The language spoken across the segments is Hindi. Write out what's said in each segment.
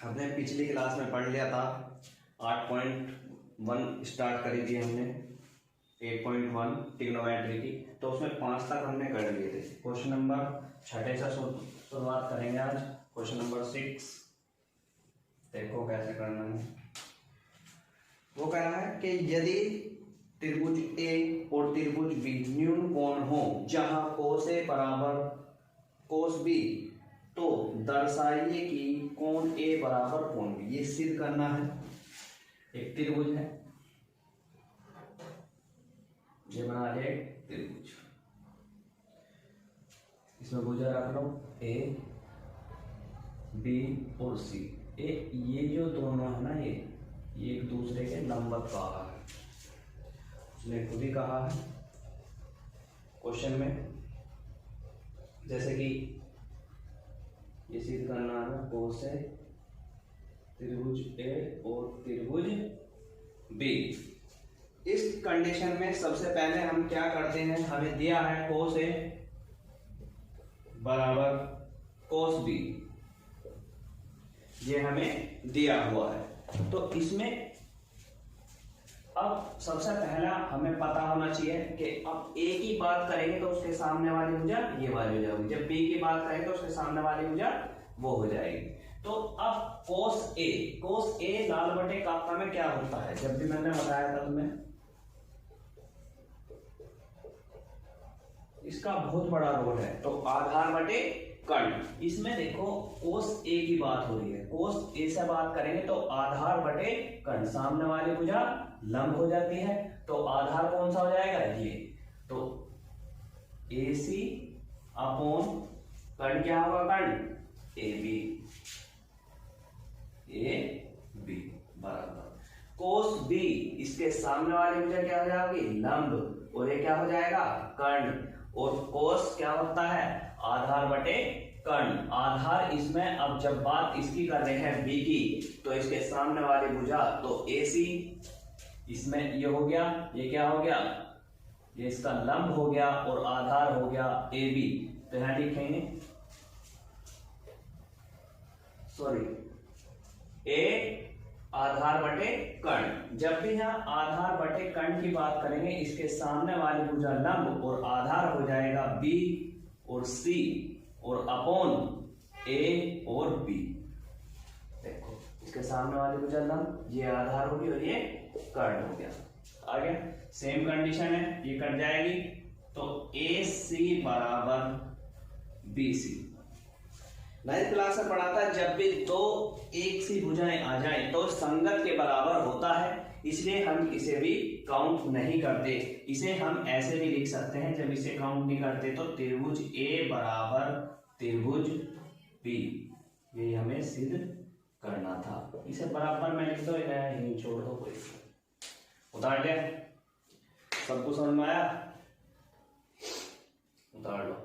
हमने पिछली क्लास में पढ़ लिया था 8.1 स्टार्ट करी थी हमने 8.1 ट्रिग्नोमेट्री की, तो उसमें 5 तक हमने कर लिए थे। क्वेश्चन नंबर 6 से शुरुआत करेंगे आज। क्वेश्चन नंबर 6 देखो कैसे करना है। वो कह रहा है कि यदि त्रिभुज ए और त्रिभुज बी न्यून कोण हो जहां कोस ए बराबर कोस बी, तो दर्शाइए कि कोण ए बराबर कोण बी। ये सिद्ध करना है। एक त्रिभुज है, ये बना लिया एक त्रिभुज, इसमें भुजा रख लो ए बी और सी। ये जो दोनों है ना, ये एक दूसरे के लंबवत कहा है, उसने खुद ही कहा है क्वेश्चन में। जैसे कि ये सिद्ध करना है कोस ए त्रिभुज ए और त्रिभुज बी। इस कंडीशन में सबसे पहले हम क्या करते हैं, हमें दिया है कोस ए बराबर कोस बी, ये हमें दिया हुआ है। तो इसमें अब सबसे पहला हमें पता होना चाहिए कि अब ए की बात करेंगे तो उसके सामने वाली भुजा ये वाली हो जाएगी, जब बी की बात करेंगे तो उसके सामने वाली भुजा वो हो जाएगी। तो अब कोस ए लाल बटे काका में क्या होता है, जब भी मैंने बताया था तुम्हें, इसका बहुत बड़ा रोल है। तो आधार बटे कर्ण, इसमें देखो कोस ए की बात हो रही है, कोस ए से बात करेंगे तो आधार बटे कर्ण, सामने वाली भुजा लंब हो जाती है, तो आधार कौन सा हो जाएगा ये, तो AC अपॉन कर्ण क्या होगा, कर्ण AB बराबर कोस बी, इसके सामने वाली भुजा क्या हो जाएगी, लंब, और ये क्या हो जाएगा, कर्ण। और कोस क्या होता है, आधार बटे कर्ण। आधार इसमें, अब जब बात इसकी कर रहे हैं बी की, तो इसके सामने वाली भुजा तो AC, इसमें ये हो गया, ये क्या हो गया, ये इसका लंब हो गया, और आधार हो गया AB। तो यहां लिखेंगे A आधार बटे कर्ण। जब भी यहाँ आधार बटे कर्ण की बात करेंगे, इसके सामने वाली भुजा लंब और आधार हो जाएगा B और C और अपॉन A और B। देखो इसके सामने वाली भुजा लंब, ये आधार होगी और ये कर्ण हो गया। आ गया, सेम कंडीशन है, ये कट जाएगी, तो AC बराबर BC। 9th क्लास में पढ़ा था, जब भी दो एक सी भुजाएं आ जाएं तो संगत के बराबर होता है, इसलिए हम इसे भी काउंट नहीं करते। इसे हम ऐसे भी लिख सकते हैं, जब इसे काउंट नहीं करते तो त्रिभुज A बराबर त्रिभुज B, ये हमें सिद्ध करना था। इसे बराबर में लिख दो, यहीं छोड़ दो, कोई उतार लिया, सबको समझ में आया, उतार लो।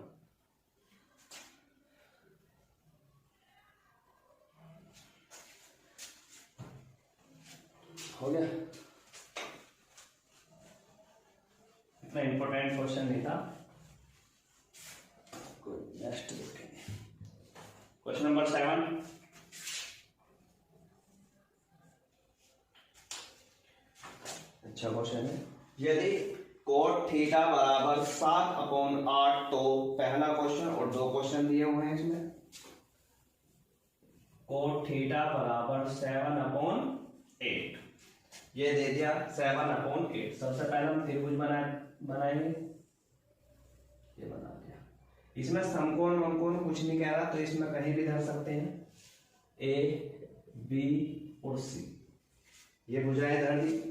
हो गया, इतना इंपॉर्टेंट क्वेश्चन नहीं था, नेक्स्ट देखेंगे। क्वेश्चन नंबर 7, अच्छा क्वेश्चन है। यदि कोट थीटा बराबर 7/8, तो पहला क्वेश्चन और 2 क्वेश्चन दिए हुए हैं इसमें। कोट थीटा बराबर 7/8, ये दे दिया 7/8। सबसे पहले हम त्रिभुज बनाएंगे, ये बना दिया। इसमें समकोण वमकोण कुछ नहीं कह रहा, तो इसमें कहीं भी धर सकते हैं, A B और C, ये भुजाएं धर दी।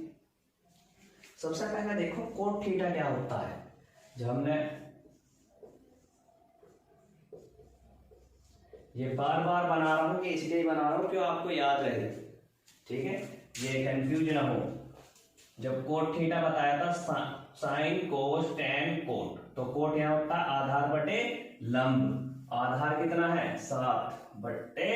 सबसे पहले देखो कोट थीटा क्या होता है, जब हमने ये बार बार बना रहा हूं, इसलिए बना रहा हूं क्यों आपको याद रहे, ठीक है, ये कंफ्यूज ना हो। जब कोट थीटा बताया था, साइन कोस टेन कोट, तो कोट यहाँ होता है आधार बटे लंब। आधार कितना है, 7 बटे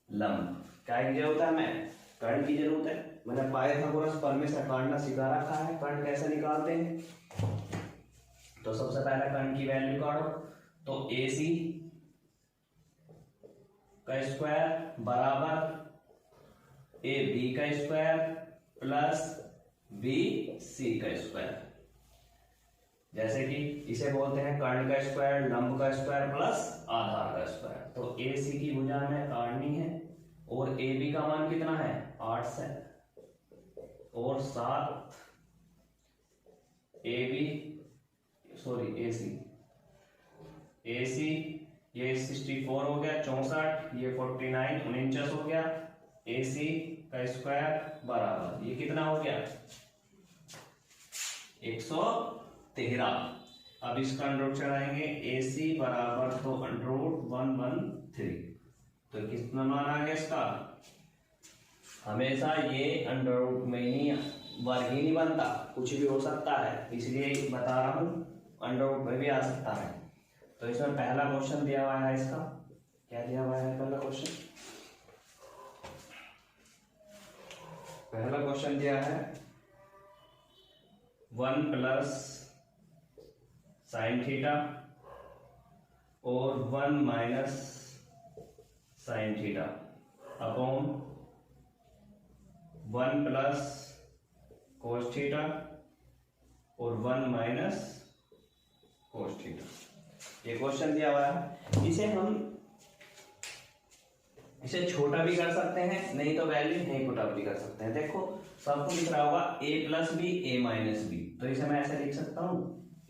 लंब। क्या की जरूरत है, हमें कर्ण की जरूरत है। मैंने पाइथागोरस प्रमेय से काटना सिखा रखा है, कर्ण कैसे निकालते हैं। तो सबसे पहले कर्ण की वैल्यू काटो, तो AC का स्क्वायर बराबर ए बी का स्क्वायर प्लस बी सी का स्क्वायर। जैसे कि इसे बोलते हैं कर्ण का स्क्वायर, लंब का स्क्वायर प्लस आधार का स्क्वायर। तो ए सी की भुजा में काटनी है और ए बी का मान कितना है 8 से और 7 ए सी ये 64 हो गया, 64 ये 49 49 हो गया। ए सी का स्क्वायर बराबर ये कितना हो गया 113। अब इसका अंडर रूट चढ़ाएंगे, ए सी बराबर तो अंडर रूट 113। तो कितना मान आ गया इसका, हमेशा ये अंडर रूट में ही वर्ग ही नहीं बनता, कुछ भी हो सकता है, इसलिए बता रहा हूं अंडर रूट में भी आ सकता है। तो इसमें पहला क्वेश्चन दिया हुआ है, इसका क्या दिया हुआ है पहला क्वेश्चन, पहला क्वेश्चन दिया है 1 प्लस साइन थीटा और 1 minus sine theta upon 1 plus cos theta और 1 माइनस कोस थीटा। ये क्वेश्चन दिया हुआ है। इसे छोटा भी कर सकते हैं, नहीं तो वैल्यू नहीं पुट अप भी कर सकते हैं। देखो सबको लिख रहा होगा a plus B A minus B, तो इसे मैं ऐसे लिख सकता हूं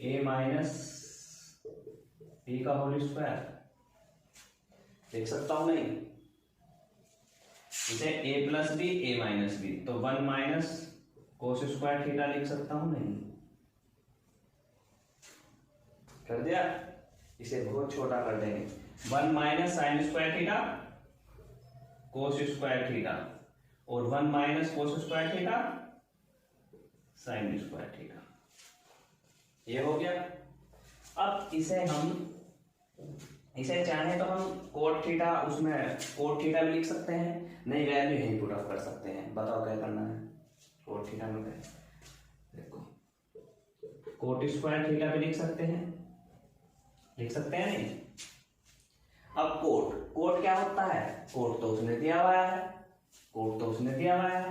a माइनस बी का होल स्क्वायर, लिख सकता हूं नहीं, इसे a plus B A minus B, तो 1 माइनस कोस स्क्वायर थीटा लिख सकता हूं नहीं, कर दिया। इसे बहुत छोटा कर देंगे, 1 minus sine square theta cos square theta और 1 minus cos square theta sine square theta, ये हो गया। अब इसे चाहे तो हम कोट थीटा, उसमें कोट थीटा भी लिख सकते हैं, नहीं वैल्यू यही पुट अप कर सकते हैं। बताओ क्या करना है, कोट थीटा में देखो कोट स्क्वायर थीटा भी लिख सकते हैं नहीं। अब कोट क्या होता है, कोट तो उसने दिया हुआ है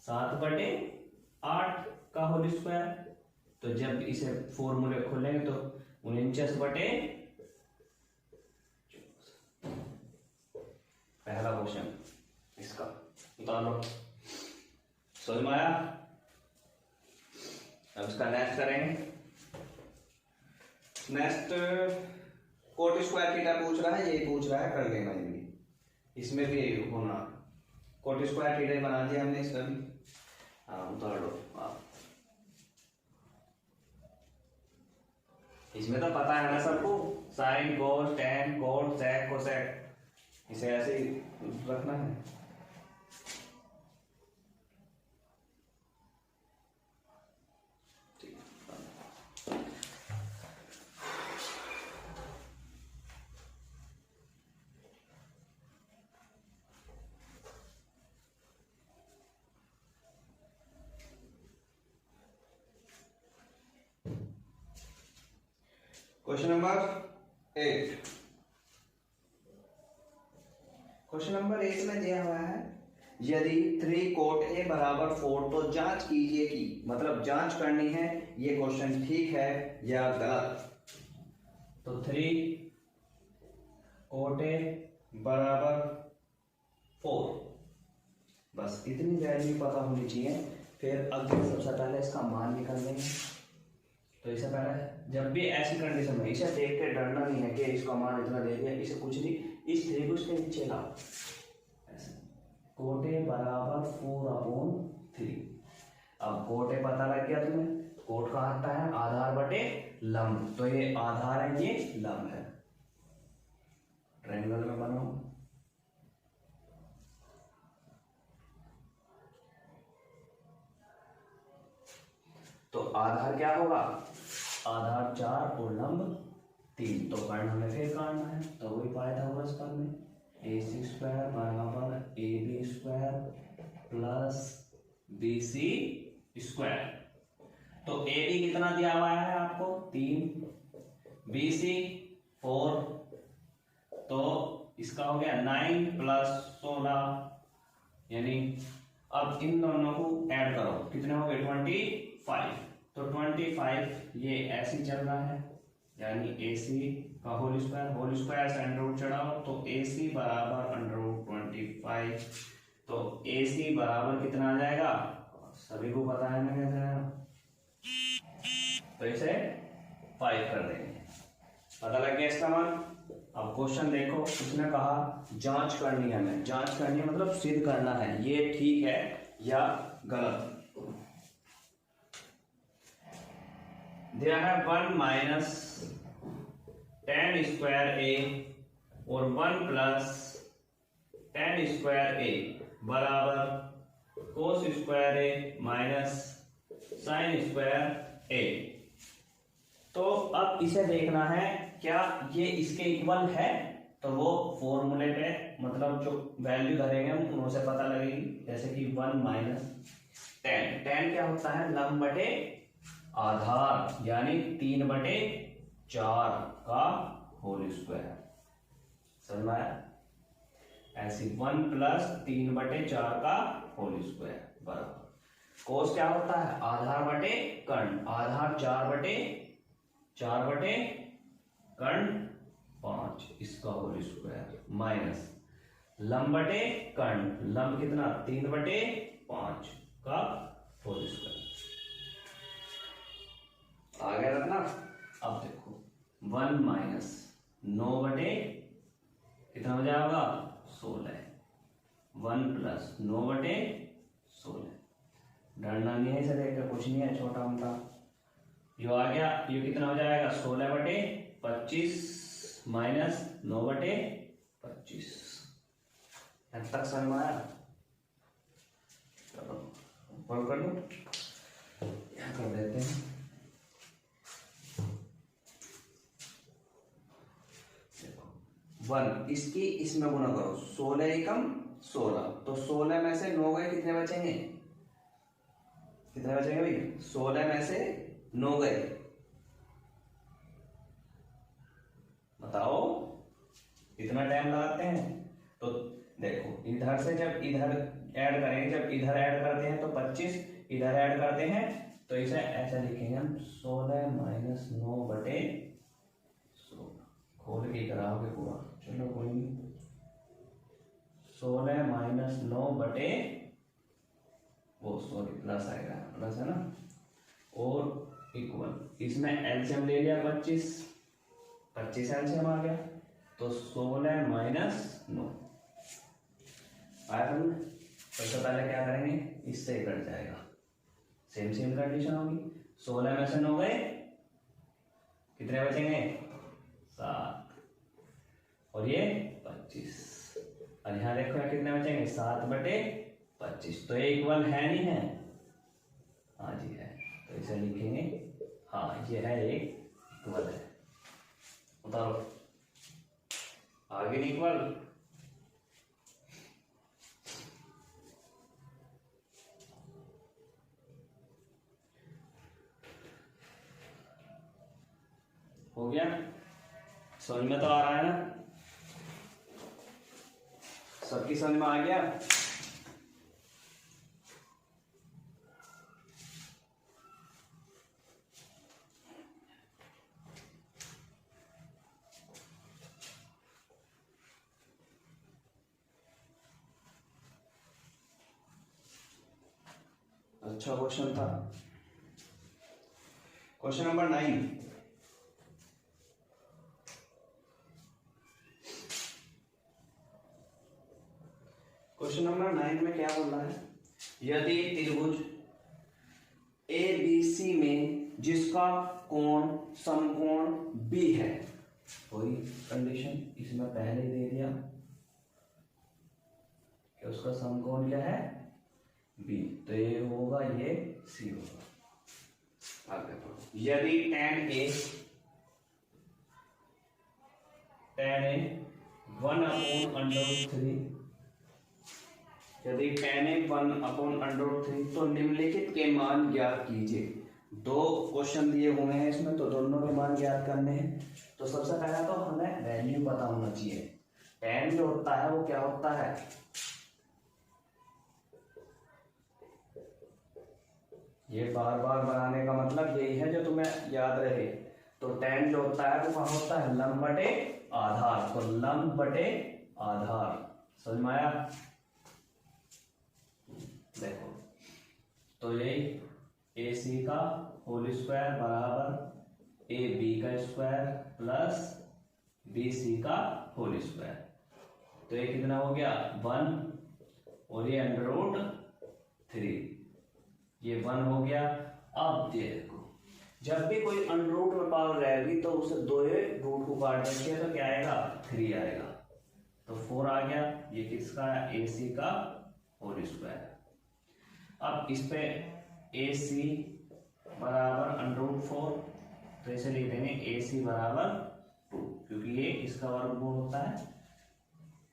7/8 का होल स्क्वायर। तो जब इसे फॉर्मूले खोलेंगे तो 49/, पहला क्वेश्चन इसका उतार लो, समझ में आया। अब इसका नेक्स्ट करेंगे। नेक्स्ट कोट स्क्वायर थीटा पूछ रहा है, ये पूछ रहा है, कर लेना ये भी, इसमें भी होना कोट स्क्वायर थीटा बना दिया हमने इसका भी। हाँ उतार लो आप, इसमें तो पता है ना सबको, sine cos tan cot sec cosec, इसे ऐसे ही रखना है। क्वेश्चन नंबर 8, क्वेश्चन नंबर 8 में दिया हुआ है यदि 3 कोट ए बराबर 4 तो जांच कीजिए कि, मतलब जांच करनी है ये क्वेश्चन ठीक है या गलत। तो 3 कोट ए बराबर 4, बस इतनी वैल्यू पता होनी चाहिए। फिर अगले सबसे पहले इसका मान निकाल लेंगे। तो इससे पहले जब भी ऐसी कंडीशन में इसे देख के डरना नहीं है कि इसका मान इतना दे दिया, इसे कुछ नहीं, इस 3 को इसके नीचे लाओ, कोट ए बराबर 4/3। अब कोट ए पता लग गया तुम्हें, कोट कहाँ आता है आधार बटे लंब, तो ये आधार है ये लंब है, ट्रायंगल में बनाओ। तो आधार क्या होगा, आधार 4 और लंब 3, तो कर्ण हमें फिर काटना है, तो वही पाइथागोरस कर्ण में AC स्क्वायर बराबर AB square plus BC square. तो AB कितना दिया हुआ है आपको 3, BC 4, तो इसका हो गया 9 + 16 यानी अब इन दोनों को ऐड करो, कितने हो गए 25। तो 25 ये ऐसे ही चल रहा है, यानी AC का होल स्क्वायर से अंडर रूट चढ़ाओ, तो AC बराबर अंडर रूट 25। तो AC बराबर कितना आ जाएगा, सभी को पता है ना कैसे आएगा, तो इसे 5 कर देंगे। पता लग गया इसका मान। अब क्वेश्चन देखो, उसने कहा जांच करनी है, हमें जांच करनी है मतलब सिद्ध करना है ये ठीक है या गलत। दिया है 1 माइनस tan स्क्वायर a और 1 प्लस tan स्क्वायर a बराबर cos square a minus sine square a। तो अब इसे देखना है क्या ये इसके इक्वल है, तो वो फॉर्मूले पे मतलब जो वैल्यू धरेंगे हम उनसे पता लगेगी। जैसे कि 1 माइनस tan क्या होता है, लंब बटे आधार, यानी 3/4 का होल स्क्वायर। समझ में आया? ऐसी 1 प्लस 3/4 का होल स्क्वायर बराबर कोस क्या होता है, आधार बटे कर्ण, आधार 4 बटे कर्ण 5 इसका होल स्क्वायर, माइनस लंब बटे कर्ण, लंब कितना 3/5 का होल स्क्वायर। आ गया रखना। अब देखो 1 माइनस 9 बटे कितना हो जाएगा 16, 1 प्लस 9 बटे 16। डरना नहीं है, इसे देख कर कुछ नहीं है, छोटा मोटा यो आ गया। ये कितना हो जाएगा 16/25 माइनस 9/25। अब तक समझ में आया? चलो ऊपर कर लो, क्या कर देते हैं। देखो 1 इसकी इसमें गुना करो, 16 एकम 16, तो 16 में से 9 गए, कितने बचेंगे, कितने बचेंगे भाई, 16 में से 9 गए, बताओ कितना टाइम लगाते हैं। तो देखो इधर से जब इधर ऐड करेंगे, जब इधर ऐड करते हैं तो 25, इधर ऐड करते हैं तो इसे ऐसा लिखेंगे हम 16 माइनस 9 बटे 16। खोल के कराओगे पूरा, चलो कोई नहीं। 16 माइनस 9 बटे वो सॉरी प्लस आएगा, प्लस है ना, और इक्वल इसमें एलसीएम ले लिया 25 एलसीएम आ गया, तो 16 माइनस 9 आया समझ। सबसे पहले क्या करेंगे, इससे कट जाएगा, सेम कंडीशन होगी। 16 में से 9 गए, कितने बचेंगे 7, और ये 25, और यहाँ देखो कितने बचेंगे 7/25। तो ये इक्वल है नहीं है, हाँ जी है, तो इसे लिखेंगे, हाँ ये है एक इक्वल है। उतारो आगे इक्वल, हो गया, समझ में तो आ रहा है ना, सबकी समझ में आ गया। अच्छा क्वेश्चन था। क्वेश्चन नंबर 9, क्वेश्चन नंबर 9 में क्या बोल रहा है, यदि त्रिभुज ABC में जिसका कोण समकोण B है, कोई कंडीशन इसमें पहले दे दिया कि उसका समकोण क्या है B, तो ये होगा, ये C होगा। आगे पढ़ो, यदि tan A 1/√3, यदि tan A 1/√3, तो निम्नलिखित के मान ज्ञात कीजिए। 2 क्वेश्चन दिए हुए हैं इसमें, तो दोनों के मान ज्ञात करने हैं। तो सबसे पहला तो हमें वैल्यू पता होना चाहिए। tan जो होता है वो क्या होता है, ये बार बार बनाने का मतलब यही है जो तुम्हें याद रहे। तो tan जो होता है वो कहाँ होता है, लंब बटे आधार, तो लंब बटे आधार, समझ में आया। देखो तो ये ए सी का होल स्क्वायर बराबर ए बी का स्क्वायर प्लस बी सी का होल स्क्वायर, तो ये कितना हो गया 1 और ये √3, ये 1 हो गया। अब देखो जब भी कोई अंडररूट में पावर रहेगी तो उसे दो रूट को काट देंगे तो क्या आएगा 3 आएगा, तो 4 आ गया। ये किसका है, ए सी का होल स्क्वायर। अब इस पे ए सी बराबर √4, तो इसे लिख देंगे ए सी बराबर 2, क्योंकि ये इसका वर्गमूल होता है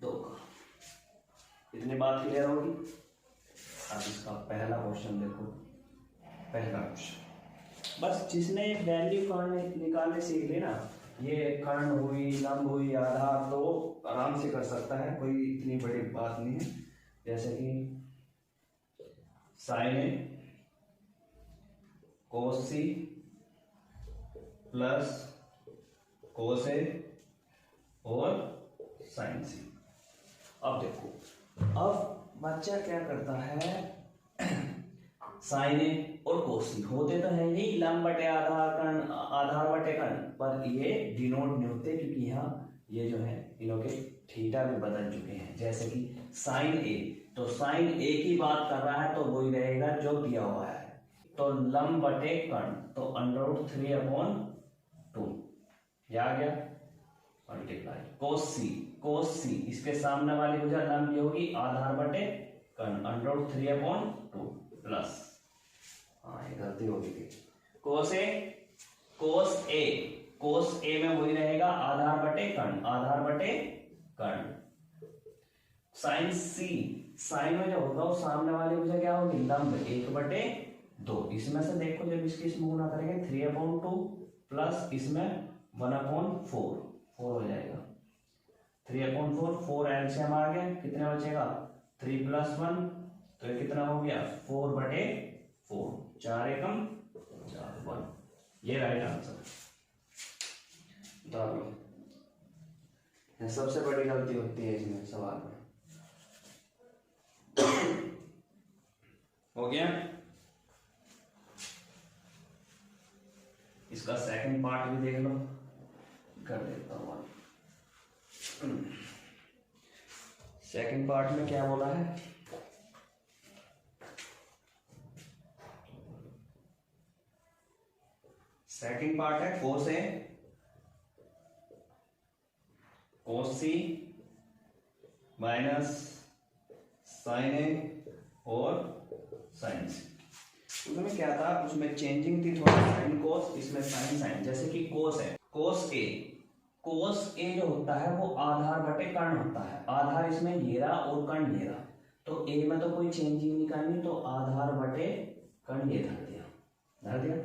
2 का। इतनी बात क्लियर होगी। अब इसका पहला क्वेश्चन देखो, पहला क्वेश्चन बस जिसने वैल्यू निकालने सीख ली ना, ये कर्ण हुई, लंब हुई, आधार, तो आराम से कर सकता है, कोई इतनी बड़ी बात नहीं है। जैसे कि साइन ए कोस सी प्लस कोस ए और साइन सी। अब देखो, अब बच्चा क्या करता है, साइन ए और कोसी होते तो है यही लंब बटे आधार कर्ण, आधार बटे कर्ण, पर ये डिनोट नहीं होते क्योंकि यहाँ ये जो है इनों के थीटा भी बदल चुके हैं। जैसे कि साइन ए, तो साइन ए की बात कर रहा है तो वही रहेगा जो दिया हुआ है, तो लंब बटे कर्ण, तो √3/2 ये आ गया मल्टीप्लाई कोस सी इसके सामने वाली भुजा लंब ये होगी आधार बटे कर्ण √3/2 प्लस, हाँ ये गलती होगी थी, कोस ए में वही रहेगा आधार बटे कर्ण, आधार बटे कर्ण। साइन सी, साइन में जो होगा वो सामने वाली भुजा क्या होगी लंब 1/2, इसमें से देखो जब इसकी इसमें गुना करेंगे 3/2 प्लस इसमें 1/4 हो जाएगा, 3/4, 4 एलसीएम आ गया, कितने बचेगा 3 + 1, तो ये कितना हो गया 4/4, 4 एकम 4, 1, ये राइट आंसर। सबसे बड़ी गलती होती है इसमें सवाल में। हो गया। इसका सेकंड पार्ट भी देख लो, कर देता हूं। सेकंड पार्ट में क्या बोला है, सेकंड पार्ट है कोस सी माइनस साइन ए और साइन सी। उसमें क्या था, उसमें चेंजिंग थी थोड़ा, साइन कोस, इसमें साइन साइन। जैसे कि कोस है, कोस ए जो होता है वो आधार बटे कर्ण होता है, आधार इसमें ये रहा और कर्ण ये रहा, तो ए में तो कोई चेंजिंग नहीं करनी, तो आधार बटे कर्ण ये धर दिया।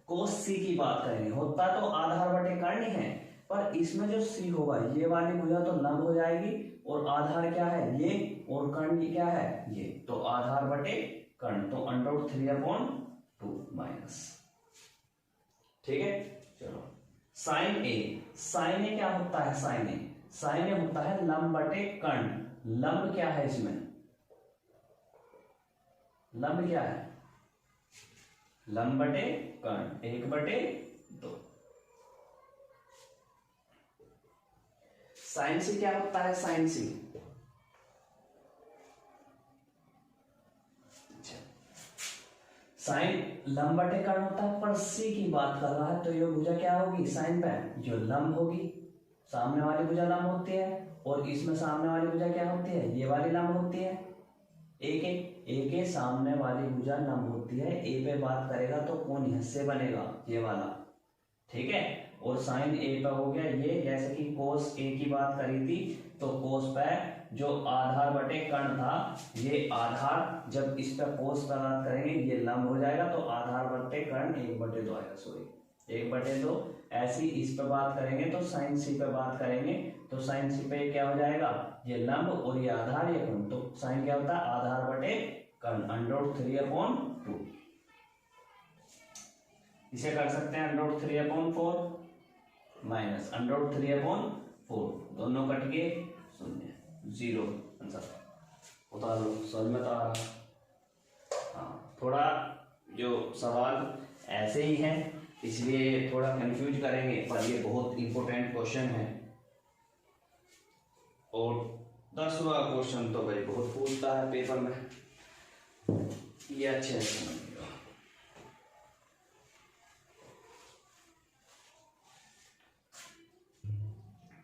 कोस सी की बात करेंगे, होता तो आधार बटे कर्ण ही है, पर इसमें जो सी होगा ये वाली भुजा तो लंब हो जाएगी, और आधार क्या है ये, और कर्ण क्या है ये, तो आधार बटे कर्ण, तो √3/2 माइनस, ठीक है। चलो साइन ए क्या होता है, साइन ए होता है लंब बटे कर्ण, लंब क्या है इसमें, लंब क्या है, लंब बटे कर्ण 1/2। साइन सी क्या होता है, साइन सी साइन लंब बटे कर्ण होता है, पर सी की बात कर रहा है, तो ये भुजा क्या होगी साइन पे जो लंब होगी, सामने वाली भुजा लंब होती है, और इसमें सामने वाली भुजा क्या होती है, ये वाली लंब होती है, ए के सामने वाली भुजा लंब होती है, ए पे बात करेगा तो कौन हिस्से बनेगा, ये वाला, ठीक है। और साइन ए पे हो गया ये, जैसे कि कोस ए की बात करी थी, तो कोस पे जो आधार बटे कर्ण था, ये आधार जब इस पे कोस पे बात करेंगे ये लंब हो जाएगा, तो आधार बटे कर्ण 1/2 आएगा, सॉरी 1/2। ऐसी इस पे बात करेंगे तो साइन सी पे बात करेंगे, तो साइन सी पे क्या हो जाएगा, ये लंब और ये आधार, ये कर्ण, तो साइन क्या होता है आधार बटे कर्ण √3/2। इसे कर सकते हैं √3/4 माइनस √3/4, दोनों कट गए 0, 0 आंसर। उतार लो, समझ में तो आ रहा। हाँ, थोड़ा जो सवाल ऐसे ही हैं इसलिए थोड़ा कंफ्यूज करेंगे, पर ये बहुत इंपॉर्टेंट क्वेश्चन है। और 10वां क्वेश्चन तो भाई बहुत पूछता है पेपर में, ये अच्छे से समझिएगा।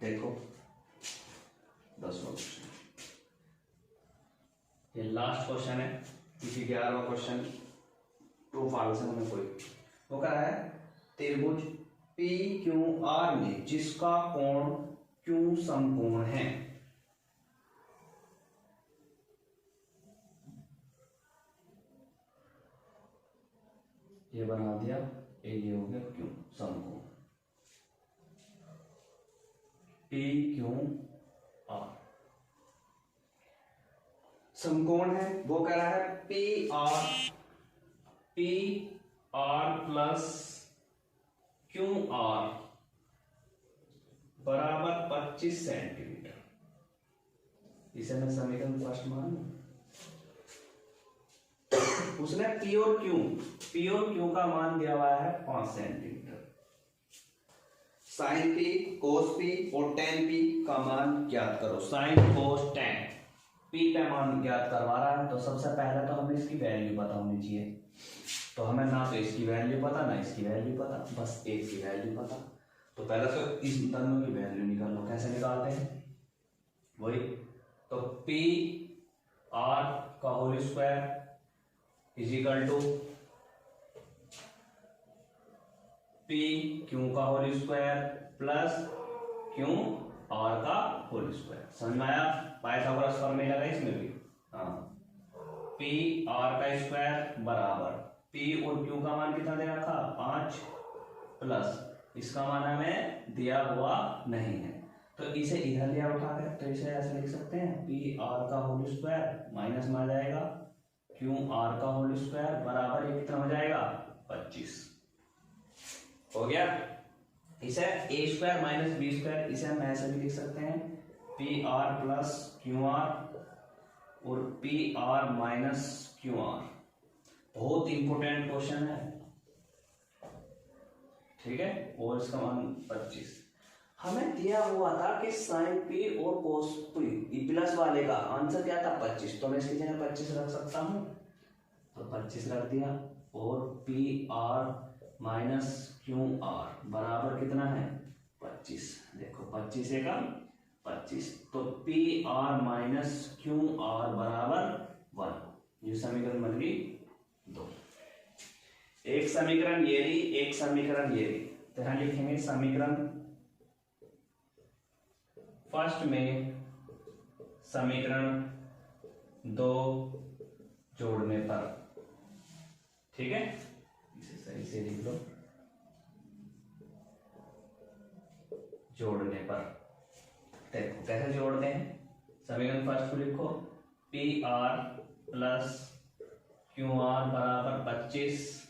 देखो 10वां क्वेश्चन, ये लास्ट क्वेश्चन है, किसी 11वां क्वेश्चन ट्रू फॉल्स में कोई वो कह रहा है त्रिभुज पी क्यू आर में जिसका कोण क्यू समकोण है, ये बना दिया, ये हो गया क्यू समकोण पी क्यू आर समकोण है। वो कह रहा है P R plus Q are बराबर 25 सेंटीमीटर। इसे मैं समीकरण फर्स्ट मान लूं। उसने पी और क्यू का मान दिया हुआ है 5 सेंटीमीटर। साइन पी, कोस पी और टेन पी का मान ज्ञात करो। साइन, कोस, टेन, पी का मान ज्ञात करवा रहा है, तो सबसे पहले तो हमें इसकी वैल्यू पता होनी चाहिए। तो हमें ना तो इसकी वैल्यू पता ना इसकी वैल्यू पता, बस एक की वैल्यू पता। तो पहले तो इस दोनों की वैल्यू निकाल लो। कैसे निकालते हैं? वही तो पी आर का whole square is equal to P Q का whole square plus Q R का होल स्क्वायर। समझ में आया? पाइथागोरस फॉर्मूला लगा इसमें भी। हाँ, पी आर का स्क्वायर बराबर पी और क्यू का मान कितना दे रखा 5 प्लस इसका मान हमें दिया हुआ नहीं है, तो इसे इधर लिया उठा कर, तो इसे ऐसे लिख सकते हैं पी आर का होल स्क्वायर माइनस में आ जाएगा क्यू आर का होल स्क्वायर बराबर ये कितना हो जाएगा 25। हो गया। इसे A square minus B square, इसे हम ऐसे भी लिख सकते हैं P R plus Q R और P R minus Q R. बहुत इंपॉर्टेंट क्वेश्चन है, ठीक है। और इसका मान 25 हमें दिया हुआ था कि साइन पी और कोस पी प्लस वाले का आंसर क्या था 25, तो मैं इसकी जगह 25 रख सकता हूं, तो 25 रख दिया। और P R minus Q are बराबर कितना है 25। देखो 25 से कम 25, तो P R minus Q are बराबर 1। ये समीकरण बन गई 2। एक समीकरण ये रही, एक समीकरण ये रही। तो यहां लिखेंगे समीकरण फर्स्ट में समीकरण 2 जोड़ने पर, ठीक है, इसे सही से लिख लो, जोड़ने पर। देखो कैसे जोड़ते हैं, समीकरण फर्स्ट को लिखो P R plus Q are बराबर 25,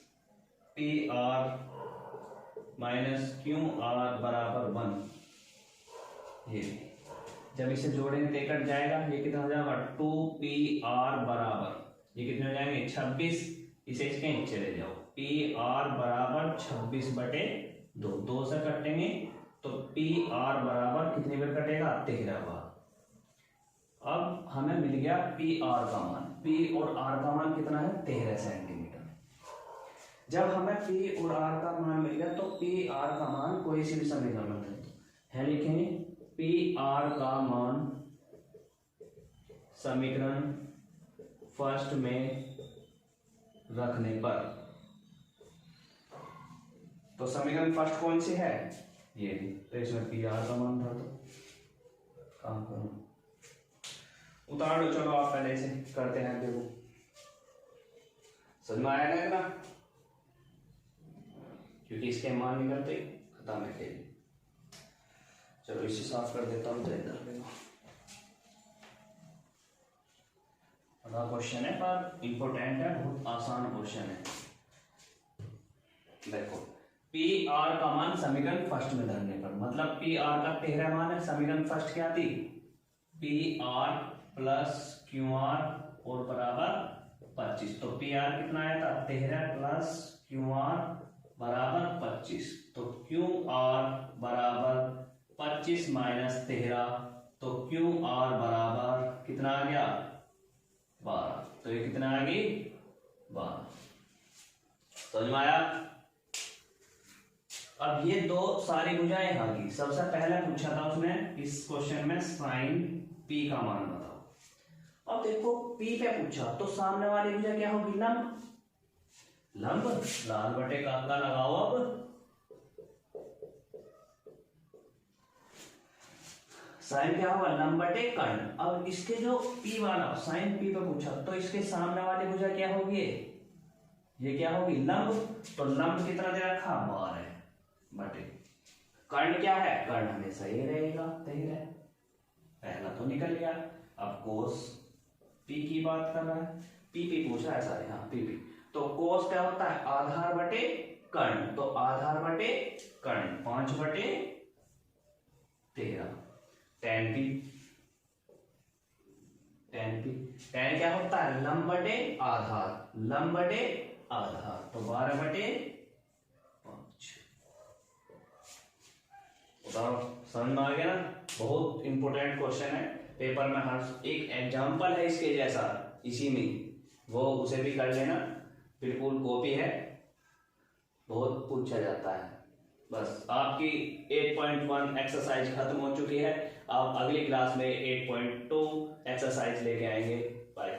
P R minus Q are बराबर 1। ये जब इसे जोड़ेंगे तो कट जाएगा, ये कितना हो जाएगा 2pr बराबर ये कितने हो जाएंगे 26। इसे इसके नीचे ले जाओ, pr बराबर 26/2, 2 से कटेंगे तो pr बराबर कितनी बार कटेगा 13 बार। अब हमें मिल गया pr का मान, p और r का मान कितना है 13 सेंटीमीटर। जब हमें p और r का मान मिल गया तो pr का मान कोई सी भी समीकरण में है लिखेंगे पी आर का मान समीकरण फर्स्ट में रखने पर, तो समीकरण फर्स्ट कौन सी है ये, तो इसमें पी आर का मान भर दो। काम करो, उतार लो। चलो आप पहले से करते हैं, देखो समझ में आया ना, क्योंकि इसके मान निकलते खत्म है खेल। चलो इसे साफ कर देता हूँ, तो इधर देखो अगला क्वेश्चन है पर इंपॉर्टेंट है, बहुत आसान क्वेश्चन है। देखो पी आर का मान समीकरण फर्स्ट में धरने पर, मतलब पी आर का 13 मान है, समीकरण फर्स्ट क्या थी, P R plus Q R और बराबर 25। तो पी आर कितना आया था 13 प्लस क्यू आर बराबर 25। तो क्यू आर बराबर 25 माइनस 13, तो क्यू आर बराबर कितना आ गया 12। तो ये कितना आ गई 12। समझ में आया। अब ये दो सारी भुजाएं आ गई। सबसे पहले पूछा था उसने इस क्वेश्चन में साइन पी का मान बताओ। अब देखो पी पे पूछा तो सामने वाली भुजा क्या होगी लंब, लंब लाल बटे काका लगाओ। अब साइन क्या होगा लंब बटे कर्ण। अब इसके जो पी वाला साइन पी पे पूछा तो इसके सामने वाली भुजा क्या होगी, ये क्या होगी लंब। तो लंब कितना दे रखा 12 बटे कर्ण क्या है, कर्ण हमेशा ये रहेगा 13। पहला तो निकल गया। अब कोस पी की बात कर रहा है, पी पूछ रहा है सारे, हाँ पी। तो कोस क्या होता है आधार बटे कर्ण। तो आधार बटे कर्ण 5 बटे 13। टेन पी, टेन क्या होता है लंब बटे आधार, लंब बटे आधार। तो 12 बटे 5। बताओ समझ में आ गया ना। बहुत इंपॉर्टेंट क्वेश्चन है, पेपर में हर एक एग्जाम्पल है इसके जैसा इसी में, वो उसे भी कर लेना, बिल्कुल कॉपी है, बहुत पूछा जाता है। बस आपकी 8.1 एक्सरसाइज खत्म हो चुकी है। आप अगली क्लास में 8.2 एक्सरसाइज लेके आएंगे। बाय।